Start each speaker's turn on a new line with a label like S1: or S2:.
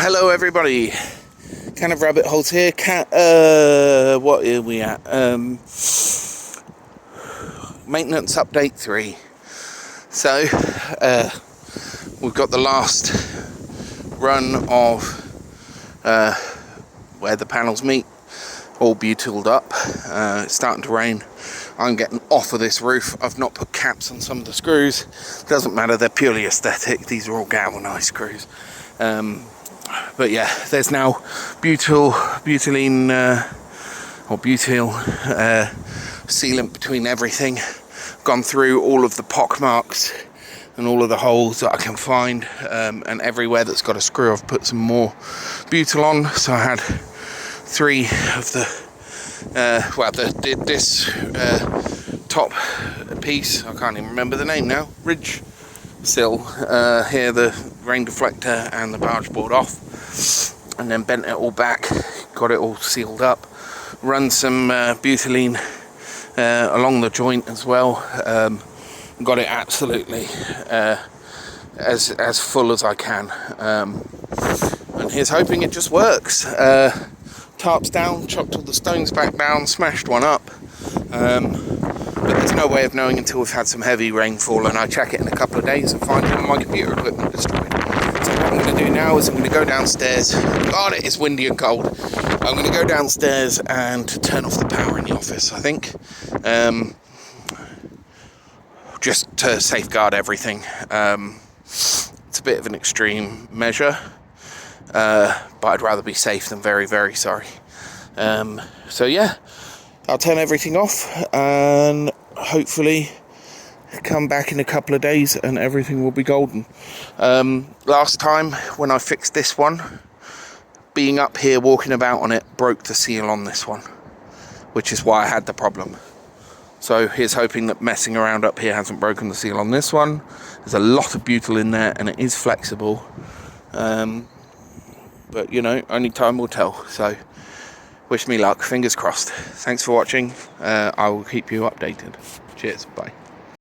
S1: Hello everybody, kind of rabbit holes here. What are we at? Maintenance update 3. So we've got the last run of where the panels meet, all butylled up. It's starting to rain. I'm getting off of this roof. I've not put caps on some of the screws. Doesn't matter, they're purely aesthetic. These are all galvanized screws. But yeah, there's now butyl sealant between everything. Gone through all of the pock marks and all of the holes that I can find, and everywhere that's got a screw I've put some more butyl on. So I had 3 of the this top piece, I can't even remember the name now, ridge sill, here the rain deflector and the barge board off, and then bent it all back, got it all sealed up, run some butylene along the joint as well, got it absolutely as full as I can, and here's hoping it just works. Tarps down, chopped all the stones back down, smashed one up, but there's no way of knowing until we've had some heavy rainfall, and I check it in a couple of days and find all my computer equipment destroyed. So what I'm going to do now is I'm going to go downstairs. God, it is windy and cold. I'm going to go downstairs and turn off the power in the office, I think, just to safeguard everything. It's a bit of an extreme measure, but I'd rather be safe than very, very sorry. So yeah, I'll turn everything off and hopefully come back in a couple of days and everything will be golden. Last time when I fixed this one, being up here walking about on it broke the seal on this one, which is why I had the problem. So here's hoping that messing around up here hasn't broken the seal on this one. There's a lot of butyl in there and it is flexible, but you know, only time will tell. So wish me luck, fingers crossed. Thanks for watching. I will keep you updated. Cheers, bye.